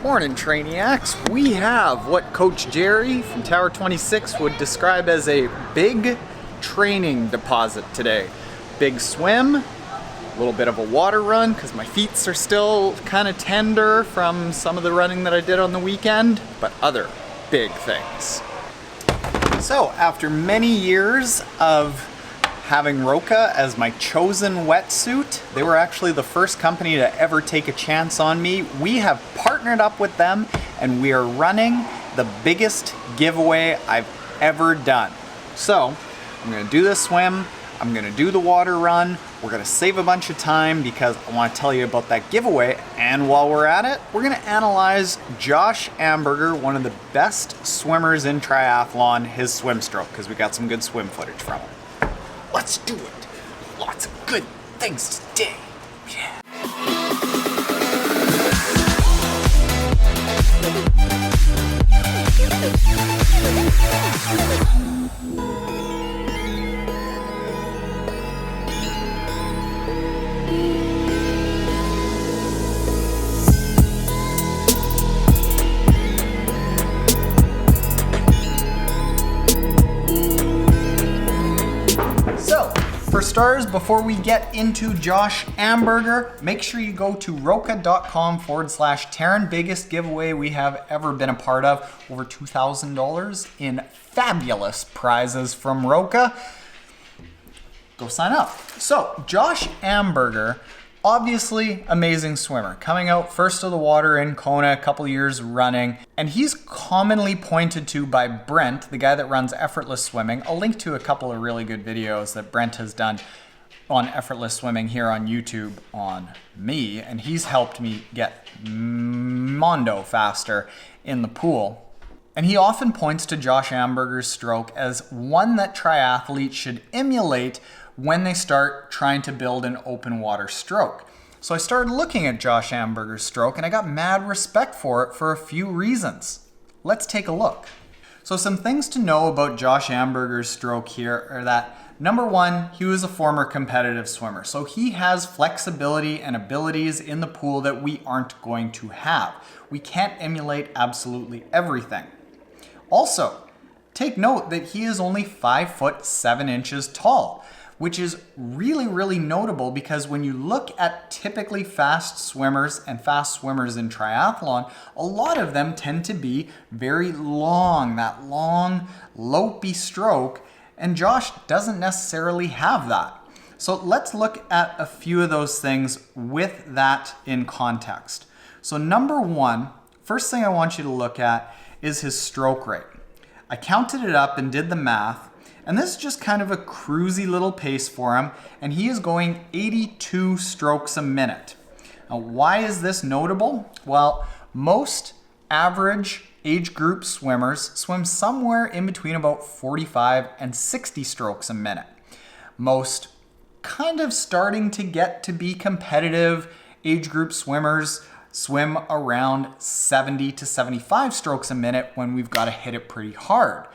Morning, Trainiacs. We have what Coach Jerry from Tower 26 would describe as a big training deposit today. Big swim, a little bit of a water run because my feet are still kind of tender from some of the running that I did on the weekend, but other big things. So after many years of having Roka as my chosen wetsuit, they were actually the first company to ever take a chance on me. We have partnered up with them and we are running the biggest giveaway I've ever done. So I'm gonna do this swim, I'm gonna do the water run, we're gonna save a bunch of time because I wanna tell you about that giveaway, and while we're at it, we're gonna analyze Josh Amberger, one of the best swimmers in triathlon, his swim stroke, because we got some good swim footage from him. Let's do it. Lots of good things today. Yeah. For starters, before we get into Josh Amberger, make sure you go to roka.com/Taren. Biggest giveaway we have ever been a part of. Over $2,000 in fabulous prizes from Roka. Go sign up. So, Josh Amberger, obviously amazing swimmer. Coming out first of the water in Kona a couple years running. And he's commonly pointed to by Brent, the guy that runs Effortless Swimming. I'll link to a couple of really good videos that Brent has done on Effortless Swimming here on YouTube on me. And he's helped me get mondo faster in the pool. And he often points to Josh Amberger's stroke as one that triathletes should emulate when they start trying to build an open water stroke. So I started looking at Josh Amberger's stroke and I got mad respect for it for a few reasons. Let's take a look. So some things to know about Josh Amberger's stroke here are that, number one, he was a former competitive swimmer. So he has flexibility and abilities in the pool that we aren't going to have. We can't emulate absolutely everything. Also, take note that he is only 5'7" tall, which is really, really notable because when you look at typically fast swimmers and fast swimmers in triathlon, a lot of them tend to be very long, that long, lopey stroke, and Josh doesn't necessarily have that. So let's look at a few of those things with that in context. So number one, first thing I want you to look at is his stroke rate. I counted it up and did the math, and this is just kind of a cruisy little pace for him, and he is going 82 strokes a minute. Now, why is this notable? Well, most average age group swimmers swim somewhere in between about 45 and 60 strokes a minute. Most kind of starting to get to be competitive age group swimmers swim around 70 to 75 strokes a minute when we've got to hit it pretty hard.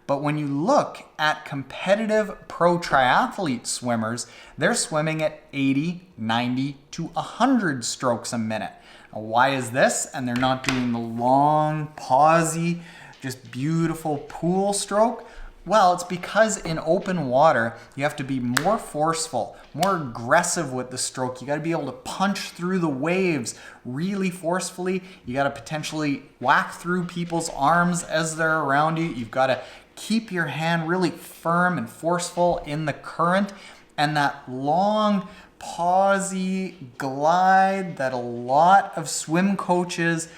But when you look at competitive pro triathlete swimmers, they're swimming at 80, 90 to 100 strokes a minute. Now, why is this? And they're not doing the long, pausey, just beautiful pool stroke? Well, it's because in open water, you have to be more forceful, more aggressive with the stroke. You got to be able to punch through the waves really forcefully. You got to potentially whack through people's arms as they're around you. You've got to keep your hand really firm and forceful in the current, and that long, pausey glide that a lot of swim coaches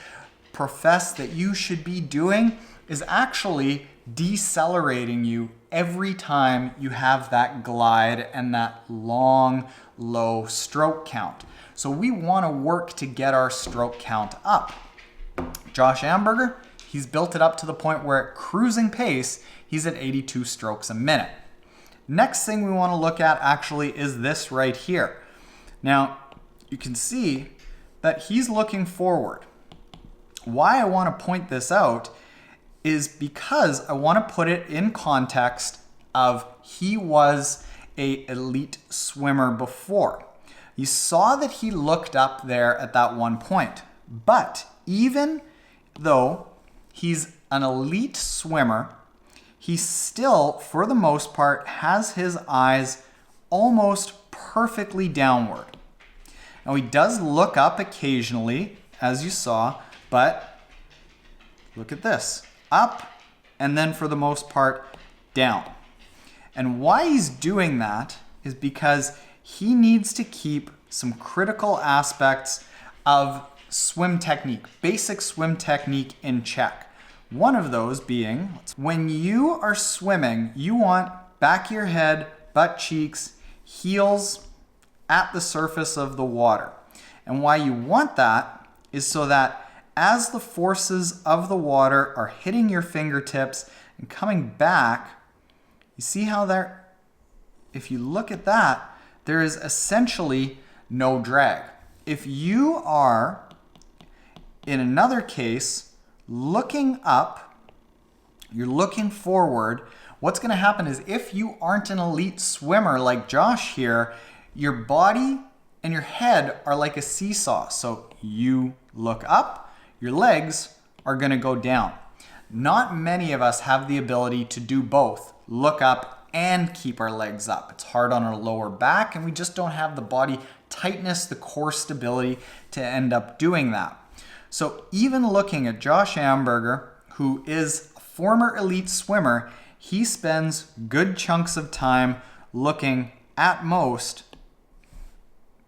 profess that you should be doing is actually decelerating you every time you have that glide and that long, low stroke count. So we want to work to get our stroke count up. Josh Amberger, he's built it up to the point where at cruising pace, he's at 82 strokes a minute. Next thing we want to look at actually is this right here. Now, you can see that he's looking forward. Why I want to point this out is because I want to put it in context of he was an elite swimmer before. You saw that he looked up there at that one point. But even though he's an elite swimmer, he still, for the most part, has his eyes almost perfectly downward. Now he does look up occasionally, as you saw, but look at this. Up, and then for the most part, down. And why he's doing that is because he needs to keep some critical aspects of swim technique, basic swim technique in check. One of those being, when you are swimming, you want back of your head, butt cheeks, heels at the surface of the water. And why you want that is so that as the forces of the water are hitting your fingertips and coming back, you see how there, if you look at that, there is essentially no drag. If you are, in another case, looking up, you're looking forward, what's going to happen is if you aren't an elite swimmer like Josh here, your body and your head are like a seesaw. So you look up, your legs are going to go down. Not many of us have the ability to do both, look up and keep our legs up. It's hard on our lower back, and we just don't have the body tightness, the core stability to end up doing that. So even looking at Josh Amberger, who is a former elite swimmer, he spends good chunks of time looking at most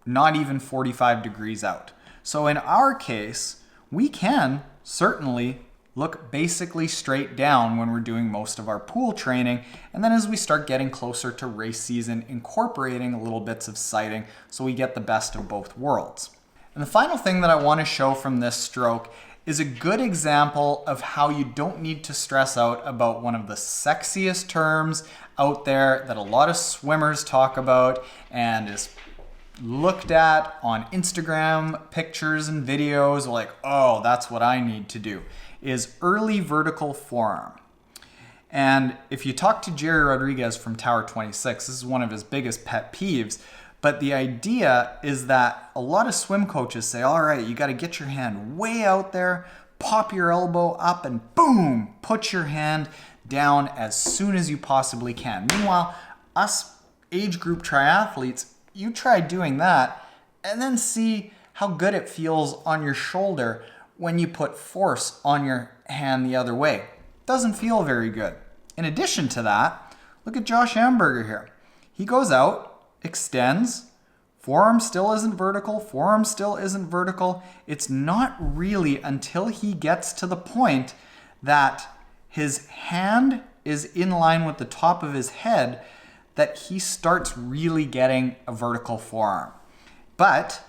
not even 45 degrees out. So in our case, we can certainly look basically straight down when we're doing most of our pool training. And then as we start getting closer to race season, incorporating a little bits of sighting so we get the best of both worlds. And the final thing that I want to show from this stroke is a good example of how you don't need to stress out about one of the sexiest terms out there that a lot of swimmers talk about and is looked at on Instagram pictures and videos like, oh, that's what I need to do, is early vertical forearm. And if you talk to Jerry Rodriguez from Tower 26, this is one of his biggest pet peeves. But the idea is that a lot of swim coaches say, all right, you got to get your hand way out there, pop your elbow up, and boom, put your hand down as soon as you possibly can. Meanwhile, us age group triathletes, you try doing that and then see how good it feels on your shoulder when you put force on your hand the other way. Doesn't feel very good. In addition to that, look at Josh Amberger here. He goes out, extends, forearm still isn't vertical, forearm still isn't vertical. It's not really until he gets to the point that his hand is in line with the top of his head that he starts really getting a vertical forearm. But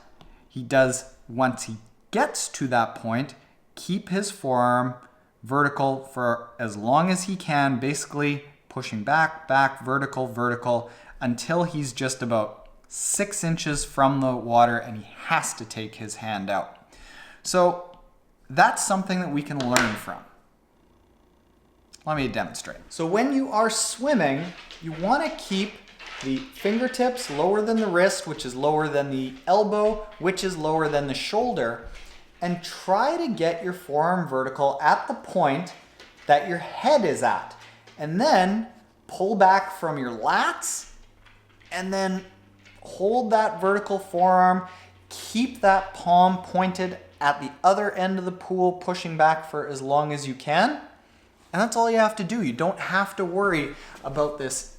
he does, once he gets to that point, keep his forearm vertical for as long as he can, basically pushing back, back, vertical, vertical, until he's just about 6 inches from the water and he has to take his hand out. So that's something that we can learn from. Let me demonstrate. So when you are swimming, you want to keep the fingertips lower than the wrist, which is lower than the elbow, which is lower than the shoulder, and try to get your forearm vertical at the point that your head is at. And then pull back from your lats and then hold that vertical forearm, keep that palm pointed at the other end of the pool, pushing back for as long as you can. And that's all you have to do. You don't have to worry about this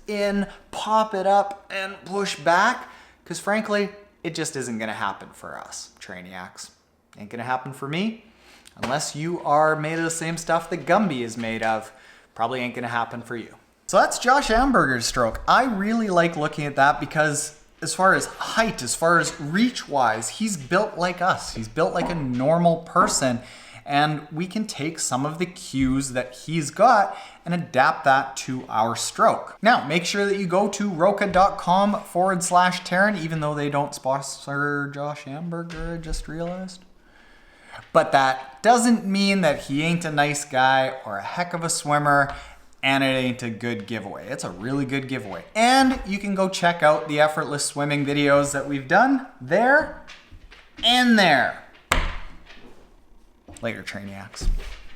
pop it up and push back, because frankly, it just isn't gonna happen for us trainiacs. Ain't gonna happen for me, unless you are made of the same stuff that Gumby is made of. Probably ain't gonna happen for you. So that's Josh Amberger's stroke. I really like looking at that because as far as height, as far as reach-wise, he's built like us. He's built like a normal person. And we can take some of the cues that he's got and adapt that to our stroke. Now, make sure that you go to roka.com/Taren, even though they don't sponsor Josh Amberger, I just realized. But that doesn't mean that he ain't a nice guy or a heck of a swimmer, and it ain't a good giveaway. It's a really good giveaway. And you can go check out the effortless swimming videos that we've done there and there. Later, Trainiacs.